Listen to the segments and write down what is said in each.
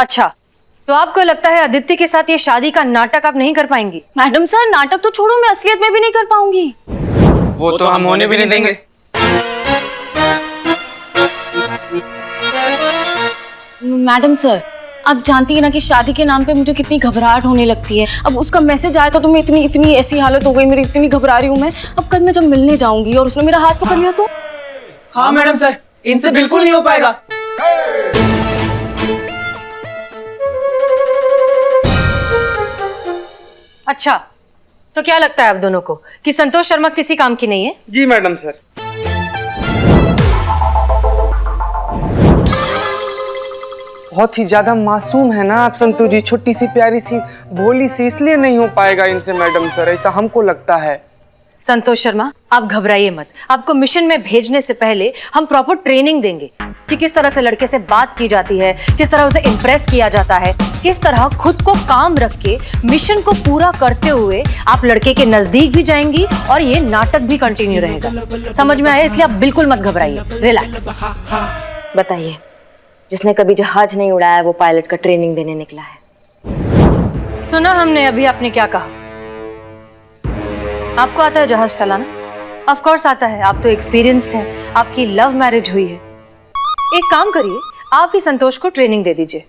अच्छा, तो आपको लगता है आदित्य के साथ ये शादी का नाटक आप नहीं कर पाएंगी? मैडम सर, नाटक तो छोड़ो, मैं असलियत में भी नहीं कर पाऊंगी। वो तो हम होने भी नहीं देंगे। मैडम सर, आप जानती है ना कि शादी के नाम पे मुझे कितनी घबराहट होने लगती है। अब उसका मैसेज आया था तो मैं इतनी इतनी ऐसी हालत हो गई मेरी, इतनी घबरा रही हूँ मैं। अब कल मैं जब मिलने जाऊंगी और उसने मेरा हाथ पकड़ लिया तो? हाँ मैडम सर, इनसे बिल्कुल नहीं हो पाएगा। अच्छा, तो क्या लगता है आप दोनों को कि संतोष शर्मा किसी काम की नहीं है? जी मैडम सर। बहुत ही ज्यादा मासूम है ना आप संतू जी, छोटी सी प्यारी सी भोली सी, इसलिए नहीं हो पाएगा इनसे मैडम सर, ऐसा हमको लगता है। संतोष शर्मा, आप घबराइए मत। आपको मिशन में भेजने से पहले हम प्रॉपर ट्रेनिंग देंगे कि किस तरह से लड़के से बात की जाती है, किस तरह उसे इम्प्रेस किया जाता है, किस तरह खुद को काम रख के मिशन को पूरा करते हुए आप लड़के के नजदीक भी जाएंगी और ये नाटक भी कंटिन्यू रहेगा। समझ में आया? इसलिए आप बिल्कुल मत घबराइए, रिलैक्स। बताइए, जिसने कभी जहाज नहीं उड़ाया है वो पायलट का ट्रेनिंग देने निकला है। सुना हमने अभी आपने क्या कहा? आपको आता है जहाज चलाना? ऑफ कोर्स आता है, आप तो एक्सपीरियंस्ड हैं। आपकी लव मैरिज हुई है। एक काम करिए, आप ही संतोष को ट्रेनिंग दे दीजिए।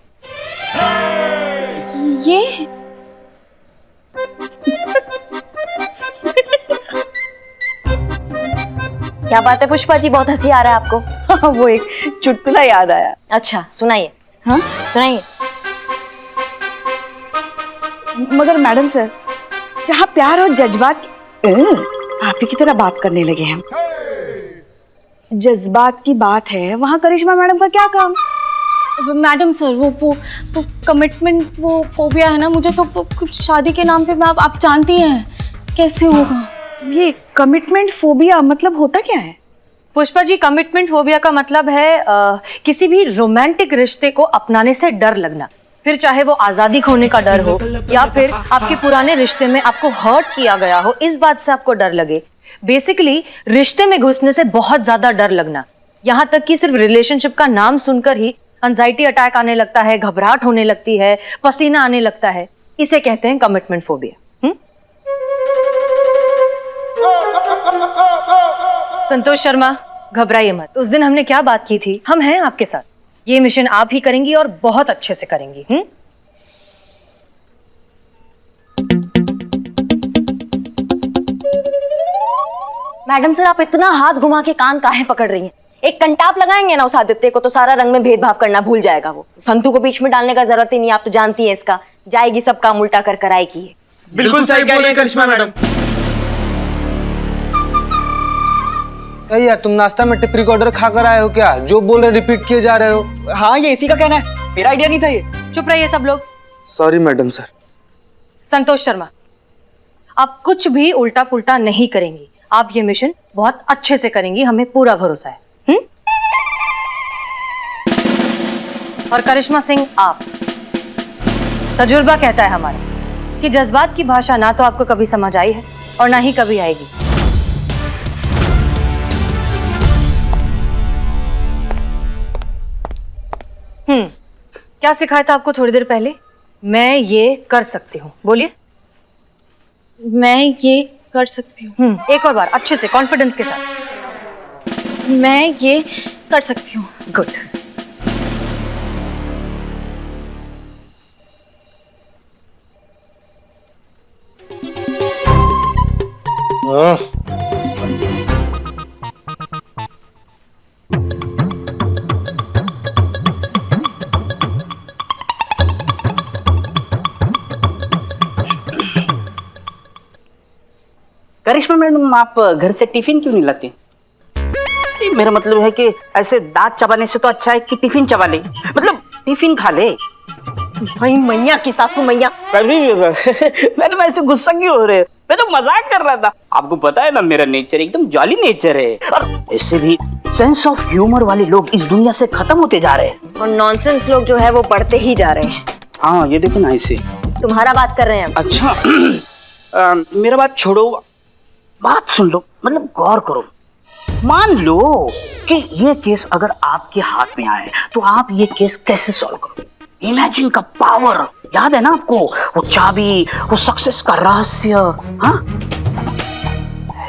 ये क्या बात है पुष्पा जी, बहुत हंसी आ रहा है आपको? वो एक चुटकुला याद आया। अच्छा सुनाइए। हाँ सुनाइए। मगर मैडम सर, जहाँ प्यार और जज्बात आप ही की तरह बात करने लगे हम। जज्बात की बात है, वहाँ करिश्मा मैडम का क्या काम? मैडम सर, वो कमिटमेंट, वो फोबिया है ना मुझे, तो शादी के नाम पे मैं आप जानती हैं कैसे होगा। ये कमिटमेंट फोबिया मतलब होता क्या है? पुष्पा जी, कमिटमेंट फोबिया का मतलब है किसी भी रोमांटिक रिश्ते को अपनाने से डर लगना, फिर चाहे वो आजादी खोने का डर हो या फिर आपके पुराने रिश्ते में आपको हर्ट किया गया हो, इस बात से आपको डर लगे। बेसिकली रिश्ते में घुसने से बहुत ज्यादा डर लगना, यहाँ तक कि सिर्फ रिलेशनशिप का नाम सुनकर ही एंजाइटी अटैक आने लगता है, घबराहट होने लगती है, पसीना आने लगता है। इसे कहते हैं कमिटमेंट फोबिया। संतोष शर्मा, घबराइए मत। उस दिन हमने क्या बात की थी, हम हैं आपके साथ। ये मिशन आप ही करेंगी और बहुत अच्छे से करेंगी। मैडम सर, आप इतना हाथ घुमा के कान काहे पकड़ रही हैं? एक कंटाप लगाएंगे ना उस आदित्य को तो सारा रंग में भेदभाव करना भूल जाएगा। वो संतू को बीच में डालने का जरूरत ही नहीं, आप तो जानती है इसका। जाएगी सब काम उल्टा कर कराएगी। बिल्कुल सही कह रही है करिश्मा मैडम। यार तुम नाश्ता में टिप रिकॉर्डर खाकर आए हो क्या? जो बोल रहे रिपीट किए जा रहे हो। हाँ, ये इसी का कहना है, मेरा आइडिया नहीं था ये। चुप रहिए सब लोग। Sorry madam sir. Santosh Sharma, आप कुछ भी उल्टा पुल्टा नहीं करेंगी। आप ये मिशन बहुत अच्छे से करेंगी, हमें पूरा भरोसा है। और करिश्मा सिंह, आप, तजुर्बा कहता है हमारा कि जज्बात की भाषा ना तो आपको कभी समझ आई है और ना ही कभी आएगी। क्या सिखाया था आपको थोड़ी देर पहले? मैं ये कर सकती हूँ, बोलिए। मैं ये कर सकती हूँ। एक और बार अच्छे से, कॉन्फिडेंस के साथ। मैं ये कर सकती हूँ। गुड। करिश्मा मैडम, आप घर से टिफिन क्यों नहीं लाती? मेरा मतलब है कि ऐसे दांत चबाने से तो अच्छा है कि टिफिन चबा ले, मतलब टिफिन खा ले। भाई मैया की सासू मैया। मैडम ऐसे गुस्सा क्यों हो रहे हो? मैं तो मजाक कर रहा था। आपको पता है ना मेरा नेचर एकदम जॉली नेचर है, और ऐसे भी सेंस ऑफ ह्यूमर वाले लोग इस दुनिया से खत्म होते जा रहे हैं और नॉनसेंस लोग जो है वो बढ़ते ही जा रहे हैं। हाँ ये देखो ना, ऐसे तुम्हारा बात कर रहे हैं। अच्छा मेरा बात छोड़ो, बात सुन लो, मतलब गौर करो। मान लो कि ये केस अगर आपके हाथ में आए तो आप ये केस कैसे सॉल्व करो? इमेजिन का पावर याद है ना आपको? वो चाबी, वो सक्सेस का रहस्य। हाँ,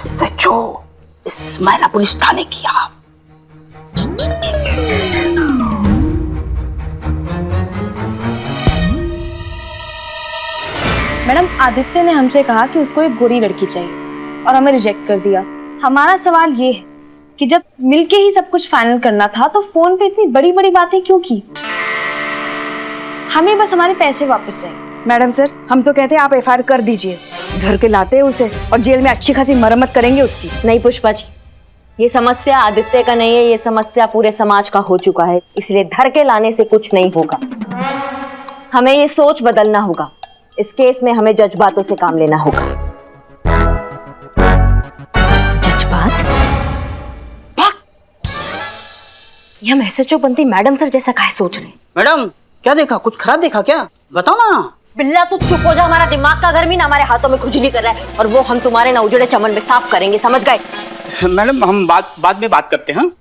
सचो इस मैना पुलिस थाने किया। मैडम, आदित्य ने हमसे कहा कि उसको एक गोरी लड़की चाहिए और हमें रिजेक्ट कर दिया। हमारा सवाल ये है कि जब मिलके ही सब कुछ फाइनल करना था तो फोन पे इतनी बड़ी बड़ी बातें क्यों की? हमें बस हमारे पैसे वापस चाहिए। मैडम सर, हम तो कहते हैं आप एफआईआर कर दीजिए, घर के लाते हैं उसे और जेल में अच्छी खासी मरम्मत करेंगे उसकी। नहीं पुष्पा जी, ये समस्या आदित्य का नहीं है, ये समस्या पूरे समाज का हो चुका है, इसलिए धर के लाने से कुछ नहीं होगा। हमें ये सोच बदलना होगा। इस केस में हमें जज्बातों से काम लेना होगा। जज्बात? ये हम एसएचओ बनती मैडम सर जैसा काहे सोच रहे हैं? मैडम, क्या देखा? कुछ खराब देखा क्या? बताओ ना। बिल्ला तू चुप हो जा, हमारा दिमाग का गर्मी ना हमारे हाथों में खुजली कर रहा है, और वो हम तुम्हारे ना उजड़े चमन में साफ करेंगे, समझ गए? मैडम, हम बाद में बात करते हैं।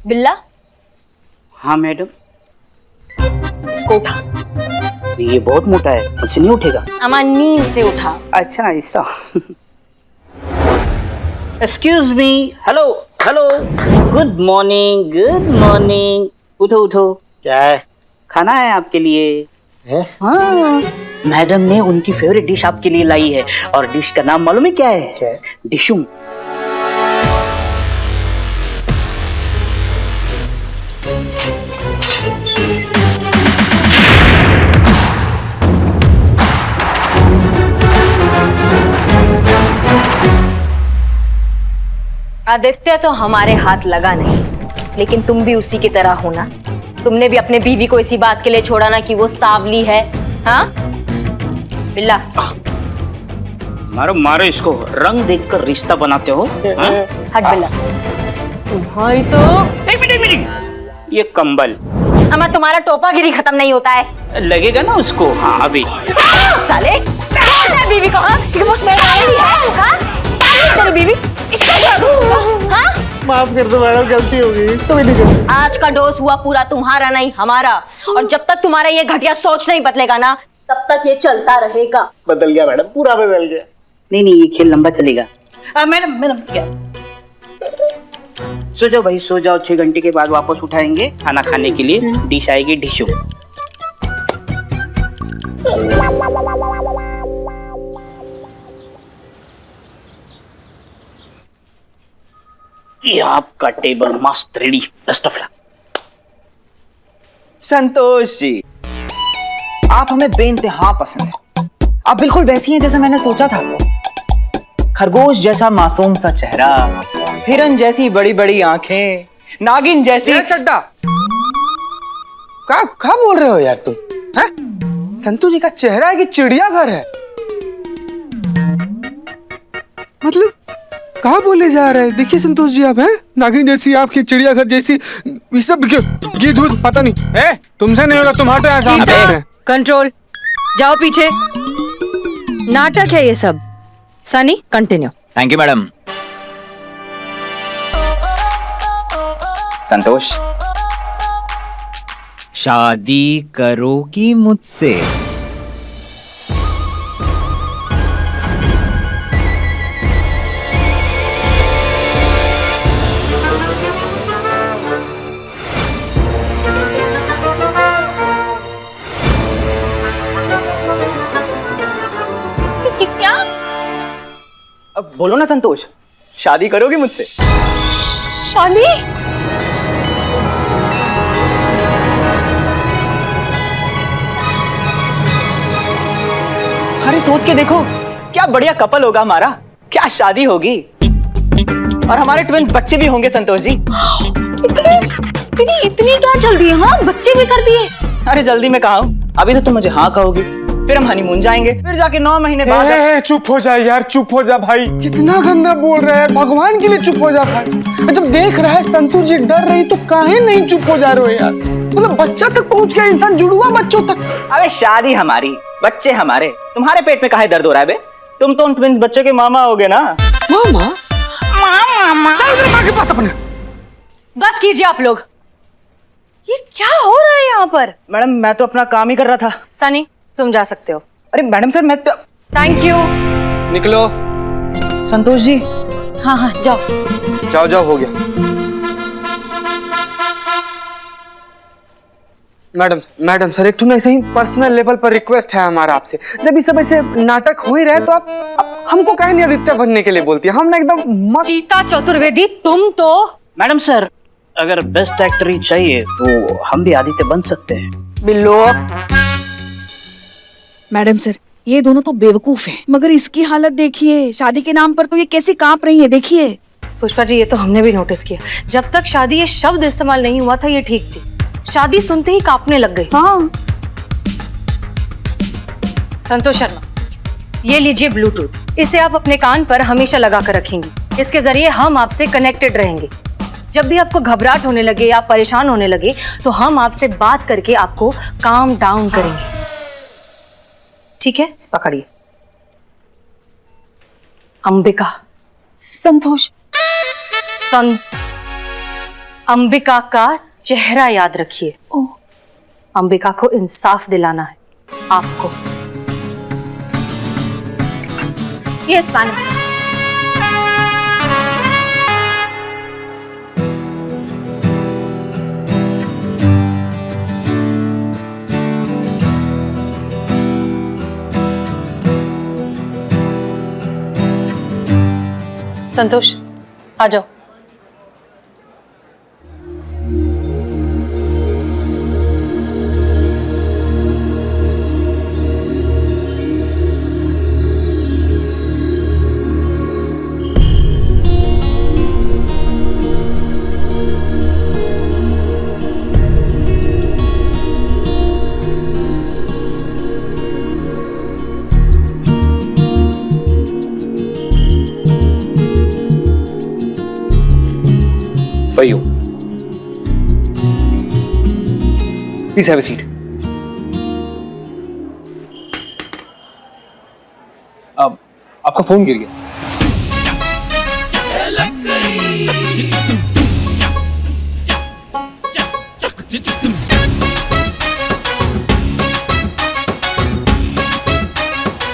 बिल्ला? हाँ मैडम। इसको उठा। नहीं, ये बहुत मोटा है, मुझसे नहीं उठेगा। अमा नींद से उठा। अच्छा ऐसा। Excuse me. Hello hello, good morning good morning. उठो उठो। क्या है? खाना है आपके लिए। है? हाँ, मैडम ने उनकी फेवरेट डिश आपके लिए लाई है, और डिश का नाम मालूम है क्या है? क्या है? डिशुम। आदित्य तो हमारे हाथ लगा नहीं, लेकिन तुम भी उसी की तरह हो ना। तुमने भी अपने बीवी को इसी बात के लिए छोड़ा ना कि वो सांवली है। हाँ बिल्ला, मारो मारो इसको, रंग देखकर रिश्ता बनाते हो। हाँ? हट बिल्ला। तुम्हारी तो एक मिनट, ये कंबल। अमा तुम्हारा टोपागिरी खत्म नहीं होता है। लगेगा ना उसको। हाँ अभी। साले बीवी को, हाँ? कि वो मेरी है, हाँ? तेरी बीवी हाँ? माफ कर दो मैडम, गलती हो गई, तो नहीं करती। आज का डोज हुआ पूरा तुम्हारा नहीं हमारा, और जब तक तुम्हारा ये घटिया सोच नहीं बदलेगा ना, तब तक ये चलता रहेगा। बदल गया मैडम, पूरा बदल गया। नहीं नहीं, ये खेल लंबा चलेगा। मैडम मैडम क्या? सो जाओ भाई, सो जाओ। 6 घंटे के बाद वापस उठाएंगे खाना खाने के लिए। डिश आएगी डिशुम। ये आपका टेबल मस्त ready. Best of luck. Santosh ji, आप हमें बेइंतहा पसंद हैं। आप बिल्कुल वैसी हैं जैसा मैंने सोचा था। खरगोश जैसा मासूम सा चेहरा, हिरन जैसी बड़ी बड़ी आंखें, नागिन जैसी। ये चड्डा क्या बोल रहे हो यार तुम? हैं? संतू जी का चेहरा है कि चिड़ियाघर है? मतलब कहाँ बोले जा रहे हैं? देखिए संतोष जी, आप हैं नागिन जैसी, आपकी चिड़ियाघर जैसी, ये सब ये दूध पता नहीं है। तुमसे नहीं होगा, तुम हटो यहाँ सामने। कंट्रोल, जाओ पीछे। नाटक है ये सब। Sunny continue. Thank you madam. Santosh, शादी करोगी मुझसे? क्या? अब बोलो ना संतोष, शादी करोगी मुझसे? शादी? अरे सोच के देखो, क्या बढ़िया कपल होगा हमारा, क्या शादी होगी, और हमारे ट्विंस बच्चे भी होंगे संतोष जी। इतनी क्या जल्दी है? हाँ, बच्चे भी कर दिए? अरे जल्दी में कहा हूँ, अभी तो तुम मुझे हाँ कहोगी, फिर हम हनीमून जाएंगे, फिर जाके 9 महीने बाद। चुप हो जा यार, चुप हो जा भाई। कितना गंदा बोल रहा है, भगवान के लिए चुप हो जा भाई। जब देख रहा है संतू जी डर रही तो काहे नहीं चुप हो जा रहे हो यार? मतलब बच्चा तक पहुंच गया इंसान, जुड़वा बच्चों तक। अबे शादी हमारी, बच्चे हमारे, तुम्हारे पेट में काहे दर्द हो रहा है बे? तुम तो उन ट्विंस बच्चे के मामा होगे ना? मामा चल उधर माँ के पास अपने। बस कीजिए आप लोग। ये क्या हो रहा है यहाँ पर? मैडम मैं तो अपना काम ही कर रहा था। सनी तुम जा सकते हो। अरे मैडम सर मैं तो... थैंक यू। निकलो। संतोष जी। हाँ हाँ जाओ। जाओ जाओ हो गया। मैडम सर एक ऐसे ही पर्सनल लेवल पर रिक्वेस्ट है हमारा आपसे। जब ये सब ऐसे नाटक हो ही रहे तो आप हमको काहे नहीं आदित्य बनने के लिए बोलती है? हम ना एकदम मस्त। चीता चतुर्वेदी तुम तो। मैडम सर अगर बेस्ट एक्टर ही चाहिए तो हम भी आदित्य बन सकते हैं। बिल्लो। मैडम सर ये दोनों तो बेवकूफ हैं, मगर इसकी हालत देखिए, शादी के नाम पर तो ये कैसी कांप रही है, देखिए। पुष्पा जी ये तो हमने भी नोटिस किया। जब तक शादी ये शब्द इस्तेमाल नहीं हुआ था ये ठीक थी, शादी सुनते ही कांपने लग गई। हाँ संतोष शर्मा ये लीजिए ब्लूटूथ, इसे आप अपने कान पर हमेशा लगा कर रखेंगे। इसके जरिए हम आपसे कनेक्टेड रहेंगे। जब भी आपको घबराहट होने लगे या परेशान होने लगे तो हम आपसे बात करके आपको काम डाउन करेंगे। ठीक है पकड़िए। अंबिका। संतोष। अंबिका का चेहरा याद रखिए। अंबिका को इंसाफ दिलाना है आपको। Yes madam sir. संतोष आ जाओ। For you. Please have a seat. अब आपका फोन गिर गया।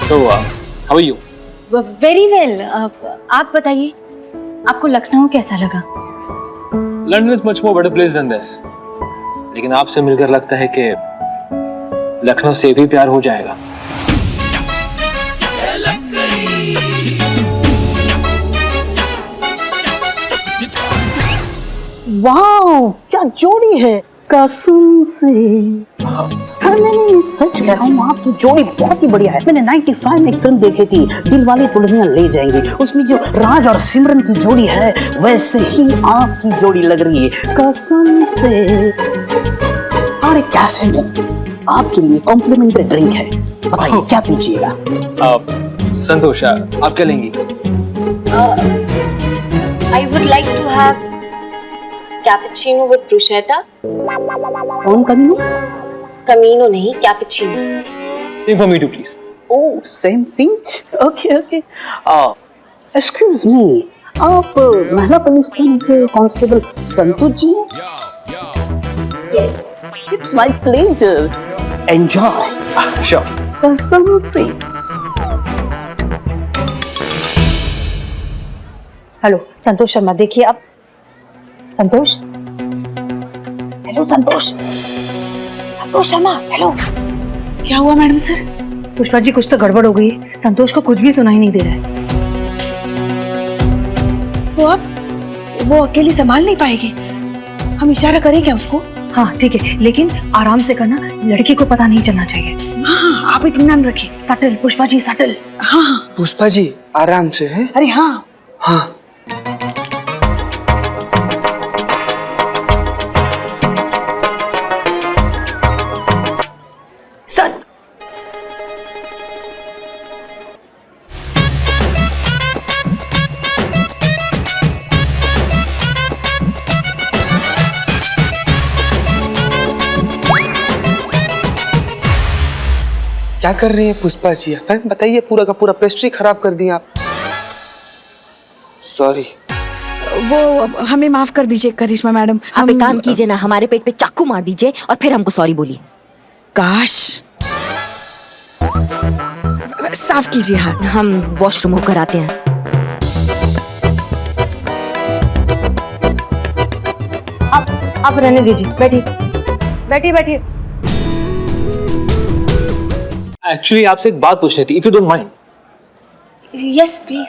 So, how are you? Very well. आप बताइए आपको लखनऊ कैसा लगा? London is much more better place than this. लेकिन आपसे मिलकर लगता है कि लखनऊ से भी प्यार हो जाएगा। वाह क्या जोड़ी है कसम से। हाँ नहीं सच कह रहा हूँ आपकी जोड़ी बहुत ही बढ़िया है। मैंने 95 में एक फिल्म देखी थी दिलवाले दुल्हनिया ले जाएंगे, उसमें जो राज और सिमरन की जोड़ी है वैसे ही आपकी जोड़ी लग रही है कसम से। और एक कैफे में आपके लिए कॉम्प्लीमेंट्री ड्रिंक है, बताइए क्या पीजिएगा? संतोष आप क्या लेंगी? I would like to have cappuccino with bruschetta. कौन कमीनो? कमीनो नहीं cappuccino. Same for me too, please. Oh, same thing. Okay, okay. Excuse me. आप महिला पुलिस थाने के कांस्टेबल संतोष जी हैं? Yes. It's my pleasure. Enjoy. Sure. कसम से। हेलो संतोष शर्मा देखिए आप। संतोष। हेलो संतोष। संतोष शर्मा हेलो। क्या हुआ मैडम सर? पुष्पा जी कुछ तो गड़बड़ हो गई है। संतोष को कुछ भी सुनाई नहीं दे रहा है। तो अब वो अकेली संभाल नहीं पाएगी, हम इशारा करें क्या उसको? हाँ ठीक है लेकिन आराम से करना, लड़की को पता नहीं चलना चाहिए। हाँ आप इत्मीनान रखिए। Subtle Pushpa ji subtle. हाँ पुष्पा जी आराम से है। अरे हाँ हाँ क्या कर रही हैं पुष्पा जी आप? बताइए, पूरा का पूरा पेस्ट्री खराब कर दिया आप। सॉरी। वो हमें माफ कर दीजिए करिश्मा मैडम। आप एक काम कीजिए ना, हमारे पेट पे चाकू मार दीजिए और फिर हमको सॉरी बोलिए। काश। साफ कीजिए हाथ। हम वॉशरूम होकर आते हैं। आप रहने दीजिए, बैठिए बैठिए बैठिए। एक्चुअली आपसे एक बात पूछनी थी, if you don't mind. Yes please.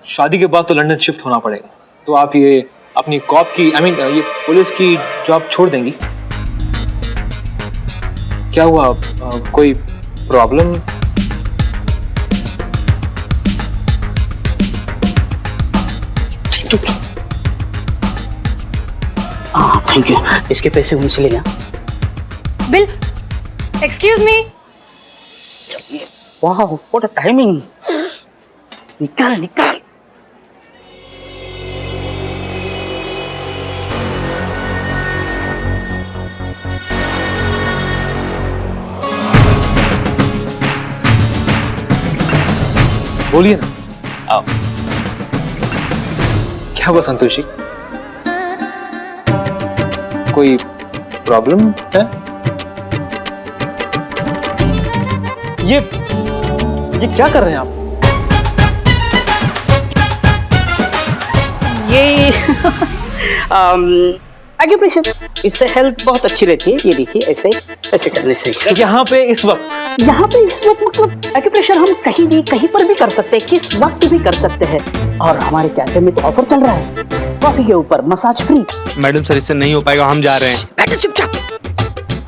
शादी के बाद तो लंदन शिफ्ट होना पड़ेगा, तो आप ये अपनी कॉप की ये पुलिस की जॉब छोड़ देंगी? क्या हुआ, कोई प्रॉब्लम? हाँ थैंक यू, इसके पैसे उनसे ले लें। Bill, excuse me. वाह व्हाट अ टाइमिंग। निकाल निकाल। बोलिए ना। क्या हुआ संतोषी, कोई प्रॉब्लम है? ये क्या कर रहे हैं आप? ये एक्यूप्रेशर, इससे हेल्थ बहुत अच्छी रहती है। ये देखिए, ऐसे ऐसे करने से। यहाँ पे इस वक्त मतलब एक्यूप्रेशर हम कहीं भी कहीं पर भी कर सकते हैं, किस वक्त भी कर सकते हैं। और हमारे कैफे में तो ऑफर चल रहा है, कॉफी के ऊपर मसाज फ्री। मैडम सर, इससे नहीं हो पाएगा, हम जा रहे हैं। बैठो चुपचाप।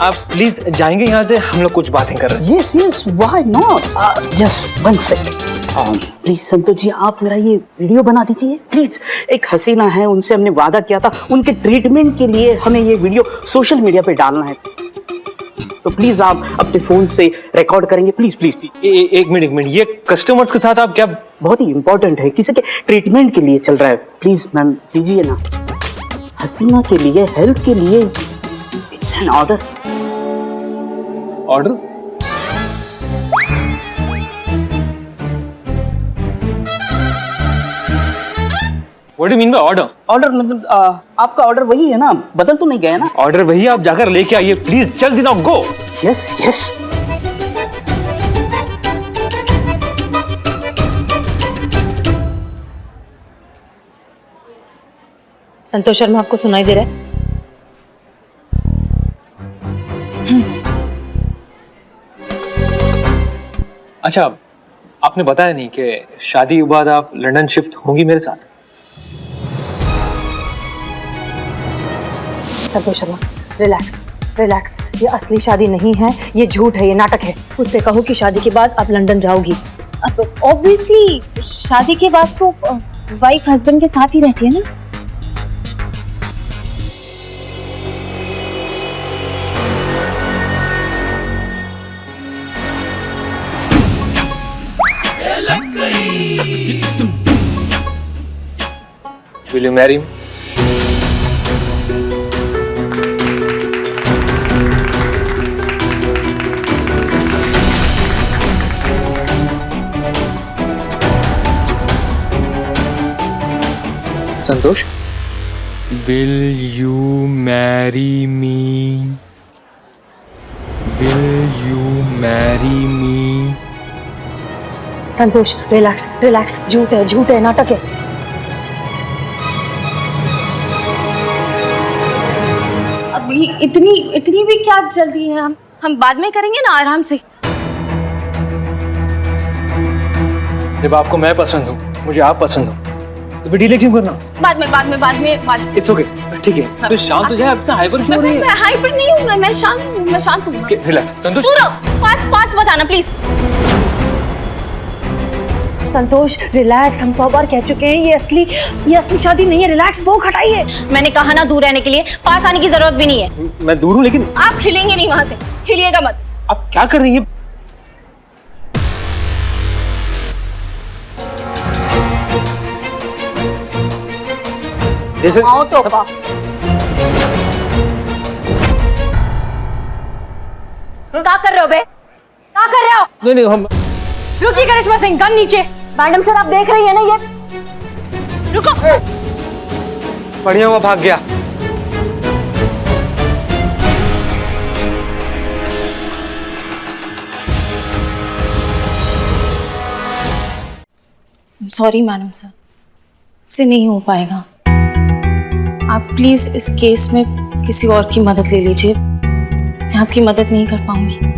आप प्लीज जाएंगे यहाँ से, हम लोग कुछ बातें कर रहे हैं। Yes yes, why not. Just one second. Please Santosh ji, आप मेरा ये वीडियो बना दीजिए प्लीज। एक हसीना है, उनसे हमने वादा किया था, उनके ट्रीटमेंट के लिए हमें ये वीडियो सोशल मीडिया पे डालना है। तो प्लीज आप अपने फोन से रिकॉर्ड करेंगे, प्लीज प्लीज। एक मिनट, ये कस्टमर्स के साथ आप क्या? बहुत ही इंपॉर्टेंट है, किसी के ट्रीटमेंट के लिए चल रहा है। प्लीज मैम दीजिए ना, हसीना के लिए, हेल्थ के लिए। It's an order. Order? What do you mean by order? Order मतलब आपका ऑर्डर वही है ना, बदल तो नहीं गया ना? ऑर्डर वही, आप जाकर लेके आइए प्लीज, जल्दी ना, go. Yes yes. Santosh Sharma आपको सुनाई दे रहा है? अच्छा, आपने बताया नहीं कि शादी के बाद आप लंदन शिफ्ट होंगी मेरे साथ? Santosh Sharma, relax relax. ये असली शादी नहीं है, ये झूठ है, ये नाटक है। उससे कहो कि शादी के बाद आप लंदन जाओगी। अब ऑब्वियसली शादी के बाद तो वाइफ हस्बैंड के साथ ही रहती है ना। Will you marry me? Santosh? Will you marry me? Will you marry me? Santosh relax relax. झूठ है, नाटक है। अभी इतनी भी क्या जल्दी है? हम बाद में करेंगे ना, आराम से। जब आपको मैं पसंद हूँ, मुझे आप पसंद हो, तो फिर डिले क्यों करना? बाद में। इट्स ओके, ठीक है। तो शांत हो जाए, अपना हाइपर क्यों हो रही है? मैं हाइपर नहीं हूँ, मैं शांत हूँ। रिलैक्स। संतोष, पास बताना प्लीज। संतोष रिलैक्स, हम 100 बार कह चुके हैं ये असली शादी नहीं है। रिलैक्स, वो हटाइए। मैंने कहा ना दूर रहने के लिए, पास आने की जरूरत भी नहीं है। मैं दूर हूँ, लेकिन आप हिलेंगे नहीं वहां से, हिलिएगा मत। आप क्या कर रही हैं? जैसे आओ तो का। क्या कर रहे हो बे? क्या कर रहे हो? नहीं नहीं हम रुकिए करिश्मा सिंह, गन नीचे। मैडम सर, आप देख रही है ना ये? रुको। बढ़िया हुआ भाग गया। सॉरी मैडम सर, इससे नहीं हो पाएगा। आप प्लीज इस केस में किसी और की मदद ले लीजिए। मैं आपकी मदद नहीं कर पाऊंगी।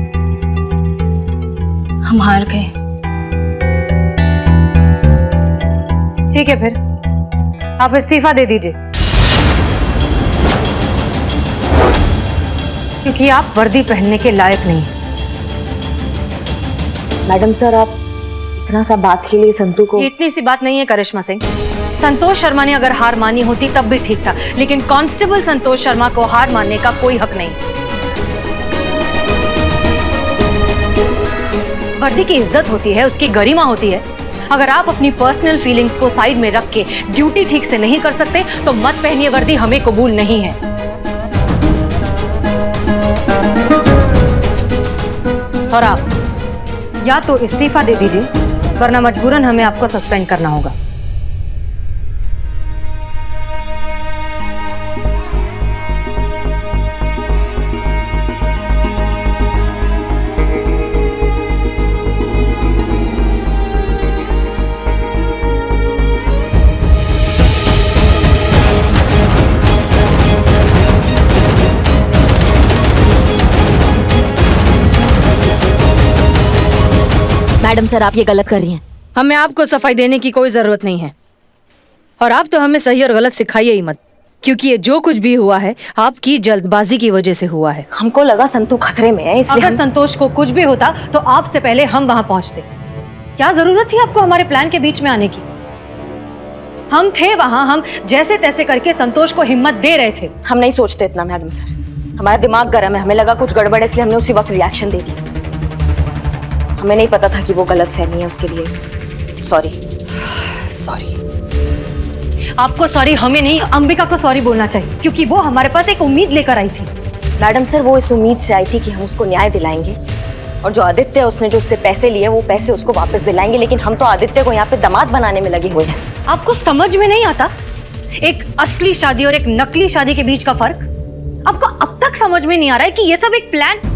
हम हार गए। ठीक है, फिर आप इस्तीफा दे दीजिए, क्योंकि आप वर्दी पहनने के लायक नहीं हैं। मैडम सर, आप इतना सा बात के लिए संतू को... ये इतनी सी बात नहीं है करिश्मा सिंह। संतोष शर्मा ने अगर हार मानी होती तब भी ठीक था, लेकिन कांस्टेबल संतोष शर्मा को हार मानने का कोई हक नहीं। वर्दी की इज्जत होती है, उसकी गरिमा होती है। अगर आप अपनी पर्सनल फीलिंग्स को साइड में रख के ड्यूटी ठीक से नहीं कर सकते तो मत पहनिए वर्दी, हमें कबूल नहीं है। और आप या तो इस्तीफा दे दीजिए, वरना मजबूरन हमें आपको सस्पेंड करना होगा। मैडम सर, आप ये गलत कर रही हैं। हमें आपको सफाई देने की कोई जरूरत नहीं है, और आप तो हमें सही और गलत सिखाइए ही मत, क्योंकि ये जो कुछ भी हुआ है आपकी जल्दबाजी की वजह से हुआ है। हमको लगा संतू खतरे में है, इसलिए अगर संतोष को कुछ भी होता तो आपसे पहले हम वहां पहुंचते। क्या जरूरत थी आपको हमारे प्लान के बीच में आने की? हम थे वहां, हम जैसे तैसे करके संतोष को हिम्मत दे रहे थे। हम नहीं सोचते इतना मैडम सर। हमारा दिमाग गर्म है, हमें लगा कुछ गड़बड़ है, इसलिए हमने उसी वक्त रिएक्शन दे दिया। हमें नहीं पता था कि वो गलत फहमी है, उसके लिए सॉरी। आपको सॉरी, हमें नहीं, अंबिका को सॉरी बोलना चाहिए, क्योंकि वो हमारे पास एक उम्मीद लेकर आई थी। मैडम सर, वो इस उम्मीद से आई थी कि हम उसको न्याय दिलाएंगे, और जो आदित्य है उसने जो उससे पैसे लिए वो पैसे उसको वापस दिलाएंगे, लेकिन हम तो आदित्य को यहाँ पे दामाद बनाने में लगे हुए हैं। आपको समझ में नहीं आता एक असली शादी और एक नकली शादी के बीच का फर्क? आपको अब तक समझ में नहीं आ रहा है कि ये सब एक प्लान...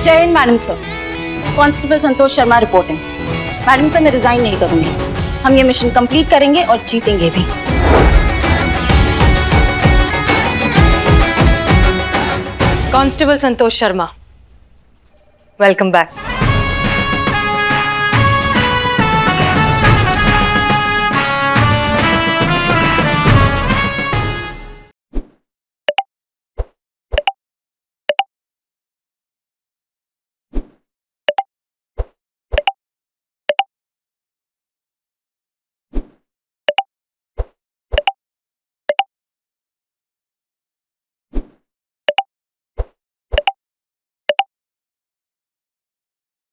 जय Hind madam sir. Constable Santosh Sharma reporting. Madam sir, मैं रिजाइन नहीं करूंगी। हम ये मिशन कंप्लीट करेंगे और जीतेंगे भी। Constable Santosh Sharma, welcome back.